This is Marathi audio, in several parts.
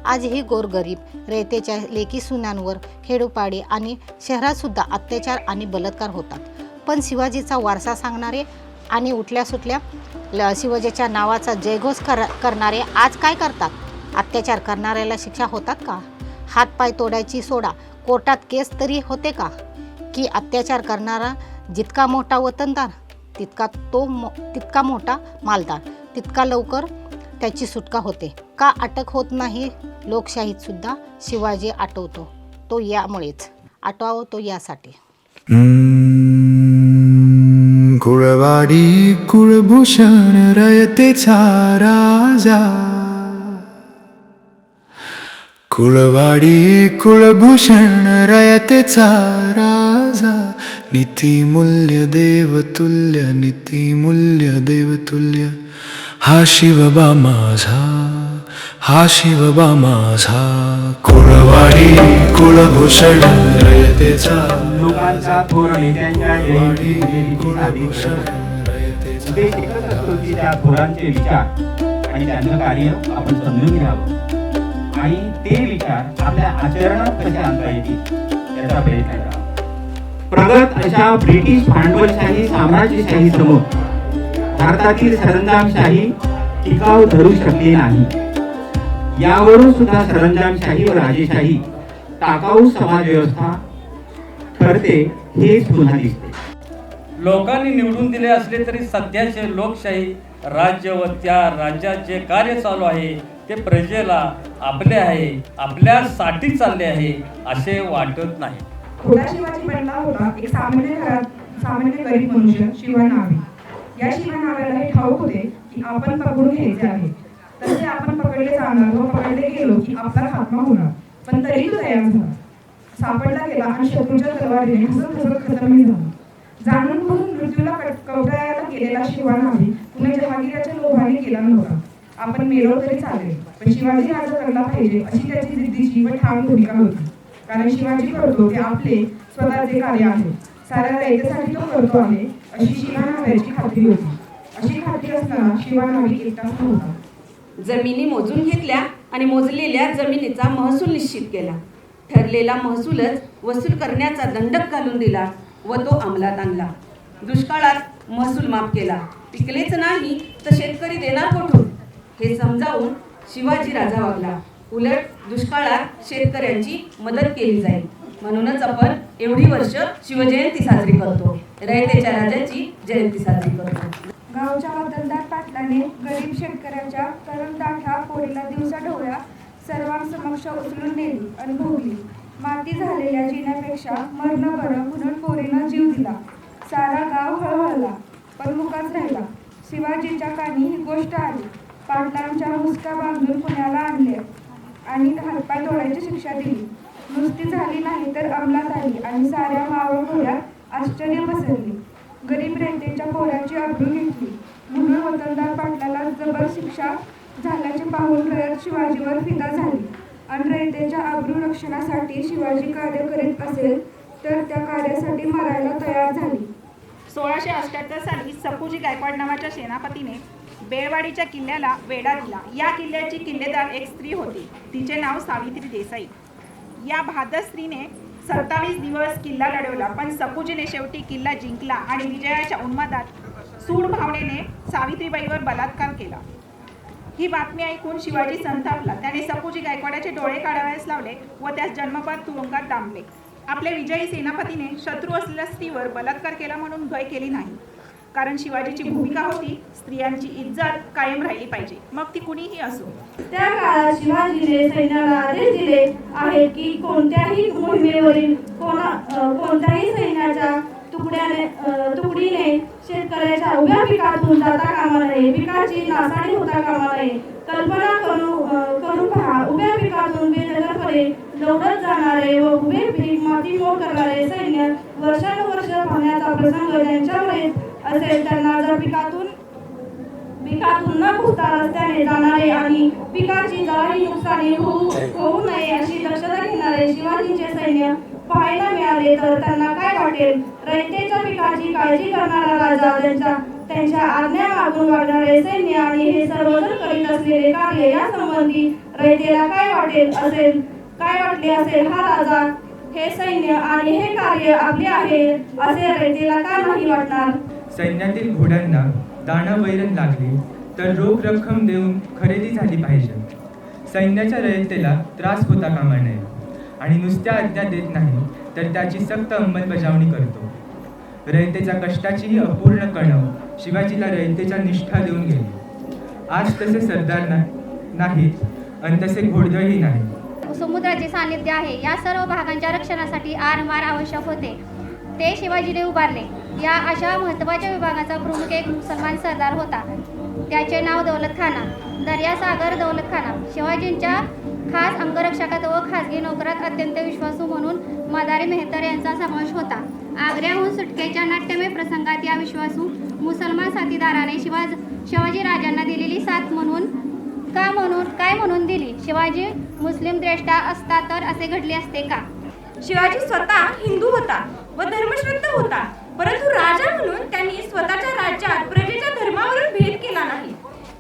आजही गोरगरीब रयतेच्या लेकी सुनांवर खेडोपाडी आणि शहरातसुद्धा अत्याचार आणि बलात्कार होतात. पण शिवाजीचा वारसा सांगणारे आणि उठल्या सुटल्या शिवाजीच्या नावाचा जयघोष करणारे आज काय करतात? अत्याचार करणाऱ्याला शिक्षा होतात का? हातपाय तोडायची सोडा, कोर्टात केस तरी होते का? की अत्याचार करणारा जितका मोठा वतनदार तितका मोठा मालदार, तितका लवकर त्याची सुटका होते का? अटक होत नाही. लोकशाहीत सुद्धा शिवाजी आठवतो तो यामुळेच, आठवतो यासाठी. कुळवाडी कुळभूषण रयतेचा राजा, कुळवाडी कुळभूषण रयतेचा राजा, नीतिमूल्य देवतुल्य, नीतिमूल्य देवतुल्य, हा शिवबा माझा, हा शिवबा माझा. कुळवाडी कुळभूषण रयतेचा लोकांचा थोर नेत्यांच्या जयंती कुळभूषण रयतेचा. ते एकच असतो की त्या थोरांचे विचार आणि त्यांचं कार्य आपण समजून घ्यावं आणि ते विचार आपल्या आचरणात कसे आणता येतील याचा प्रयत्न करावा. प्रगत अशा ब्रिटिश भांडवलशाही साम्राज्यशाही समोर भारतातील सरंजामशाही टिकाव धरू शकली नाही. यावरून सुद्धा सरंजामशाही व राजेशाही टाकाऊ समाज व्यवस्था ठरते हेच पुन्हा दिसते. लोकांनी निवडून दिले असले तरी सध्याचे लोकशाही राज्य व त्या राज्यात जे कार्य चालू आहे ते प्रजेला आपले आहे, आपल्यासाठी चालले आहे असे वाटत नाही. थोडा शिवाजी बनला होता एक सामान्य घरात सामान्य गरीब मनुष्य शिवा नावे. या शिवा नाव्याला हे ठाऊक होते की आपण पकडून घ्यायचे आहे. तसे आपण पकडले जाणार व पकडले गेलो की आपला खात्मा होणार. पण तरी तो तयार झाला, सापडला गेला आणि शत्रूच्या तलवारीने हसत हसत खतमही झाला. जाणून बुजून मृत्यूला कवटाळायला गेलेला शिवा नावे पुणे जहागीराच्या लोभाने गेला नव्हता. आपण मेलो तरी चालेल, पण शिवाजी राजा करला पाहिजे अशी त्याची जिद्दीची व ठाम भूमिका होती. कारण शिवाजी करतो ते आपले स्वतःचे कार्य आहे, साऱ्या रयतेसाठी तो करतो आहे अशी शिवा नावाची खात्री होती. अशी खात्री असताना शिवा नावी एकटाच नव्हता. जमिनी मोजून घेतल्या आणि मोजलेल्या जमिनीचा महसूल निश्चित केला. ठरलेला महसूलच वसूल करण्याचा दंडक घालून दिला व तो अंमलात आणला. दुष्काळात महसूल माफ केला. पिकलेच नाही तर शेतकरी देणार कुठून हे समजावून शिवाजी राजा वागला. उलट दुष्काळात शेतकऱ्यांची मदत केली जाईल म्हणूनच आपण एवढी वर्ष शिवजयंती साजरी करतो, रयतेच्या राजाची जयंती साजरी करतो. गावच्या वतनदार पाटलाने गरीब शेतकऱ्याच्या तरुणदाठा पोरीला दिवसा ढवळ्या सर्वांसमक्ष उचलून नेली आणि भोगली. माती झालेल्या जिन्यापेक्षा मरण बरं म्हणून पोरीनं जीव दिला. सारा गाव हळहळला पण मुकाच राहिला. शिवाजीच्या कानी ही गोष्ट आली. पाटलांच्या मुसका बांधून पुण्याला आणले आणि हातपाय तोडायची शिक्षा दिली. नुसती झाली नाही तर अंमलात आली आणि साऱ्या मावळ घोड्यात आश्चर्य पसरले. गरीब रयतेच्या पोराची आबरू घेतली म्हणून वतनदार पाटलाला जबर शिक्षा झाल्याचे पाहून रयत शिवाजीवर फिदा झाली आणि रयतेच्या आबरू रक्षणासाठी शिवाजी कार्य करीत असेल तर त्या कार्यासाठी मरायला तयार झाली. 1678 साली सपूजी गायकवाड नावाच्या सेनापतीने बेळवाडीच्या किल्ल्याला वेढा दिला. या किल्ल्याची किल्लेदार एक स्त्री होती. तिचे नाव सावित्री देसाई. या बहादर स्त्रीने 27 दिवस किल्ला लढवला, पण सपूजीने शेवटी किल्ला जिंकला आणि विजयाच्या उन्मादात सूड भावनेने सावित्रीबाईवर बलात्कार केला. ही बातमी ऐकून शिवाजी संतापला. त्याने सपूजी गायकवाडाचे डोळे काढावयास लावले व त्यास जन्मपात तुरुंगात डांबले. आपल्या विजयी सेनापतीने शत्रू असलेल्या स्त्रीवर बलात्कार केला म्हणून भय केली नाही, कारण शिवाजीची भूमिका होती स्त्रियांची इज्जत कायम राहिली पाहिजे, मग ती कुणीही असो. त्या काळात शिवाजीने सैन्याला आदेश दिले आहेत की कोणत्याही मोहिमेवरील कोणत्याही सैन्याच्या तुकडीने शेतकऱ्याच्या उभ्या पिकातून जाता कामा नये, पिकाची नासाडी होता कामा नये. कल्पना करून पहा, उभ्या पिकातून बेदखलपणे दौडत जाणारे व उभे पीक मातीमोल करणारे सैन्य वर्षानुवर्ष पाहण्याचा प्रसंग ज्यांच्यावर येत असेल त्यांना जर पिकातून न घुसता रस्त्याने जाणारे आणि पिकाची जराही नुकसानी होऊ नये अशी दक्षता घेणारे शिवाजींचे सैन्य पाहायला मिळाले तर त्यांना काय वाटेल? रयतेच्या पिकाची काळजी करणारा राजा त्यांच्या त्यांच्या आज्ञा मागून वागणारे सैन्य आणि हे सर्वजण करीत असलेले कार्य यासंबंधी रयतेला काय वाटले असेल हा राजा, हे सैन्य आणि हे कार्य आपले आहे असे रयतेला का नाही वाटणार? सैन्यातील घोड्यांना दाणा वैरण लागले तर रोख रक्कम देऊन खरेदी झाली पाहिजे. सैन्याच्या रयतेला त्रास होता कामा नये आणि नुसत्या आज्ञा देत नाही तर त्याची सक्त अंमलबजावणी करतो. रयतेच्या कष्टाचीही अपूर्ण कणव शिवाजीला रयतेच्या निष्ठा देऊन गेली. आज तसे सरदार नाहीत आणि तसे घोडदळही नाही. समुद्राचे सानिध्य आहे. या सर्व भागांच्या रक्षणासाठी आरमार आवश्यक होते, ते शिवाजीने उभारले. या अशा महत्त्वाच्या विभागाचा प्रमुख एक मुसलमान सरदार होता. त्याचे नाव दौलतखाना, दर्यासागर दौलतखाना. शिवाजींच्या खास अंगरक्षकात व खासगी नोकरात अत्यंत विश्वासू म्हणून मदारी मेहतर यांचा समावेश होता. आग्र्याहून सुटकेच्या नाट्यमय प्रसंगात या विश्वासू मुसलमान साथीदाराने शिवाजी राजांना दिलेली साथ काय म्हणून दिली? शिवाजी मुस्लिम द्रष्टा असता तर असे घडले असते का? शिवाजी स्वतः हिंदू होता व धर्मश्रद्ध होता, परंतु राजा म्हणून त्यांनी स्वतःच्या राज्यात प्रजेच्या धर्मावरून भेद केला नाही.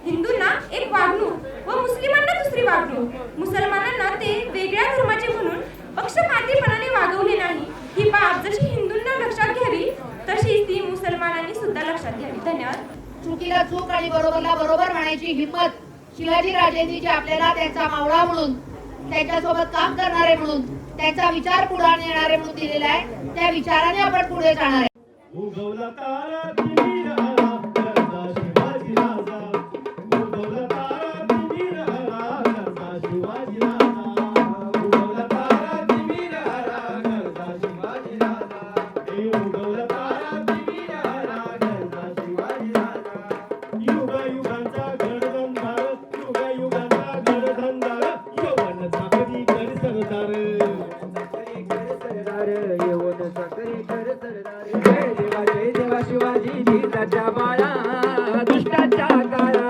हिंदूंना एक वागणूक व मुस्लिमांना दुसरी वागणूक, मुसलमानांना ते वेगळ्या धर्माचे म्हणून पक्षपातीपणाने वागवले नाही. ही बाब जशी हिंदूंना लक्षात घ्यावी तशी ती मुसलमानांनी सुद्धा लक्षात घ्यावी. धन्यवाद. चुकीला चूक आणि बरोबरला बरोबर म्हणायची हिंमत शिवाजी राजेंनी जी आपल्याला त्यांचा मावळा म्हणून, त्यांच्यासोबत काम करणारे म्हणून, त्यांचा विचार पुढे नेणारे म्हणून दिलेला आहे, त्या विचाराने आपण पुढे जाणार आहे. जय देवा शिवाजी, दुष्टाच्या काळात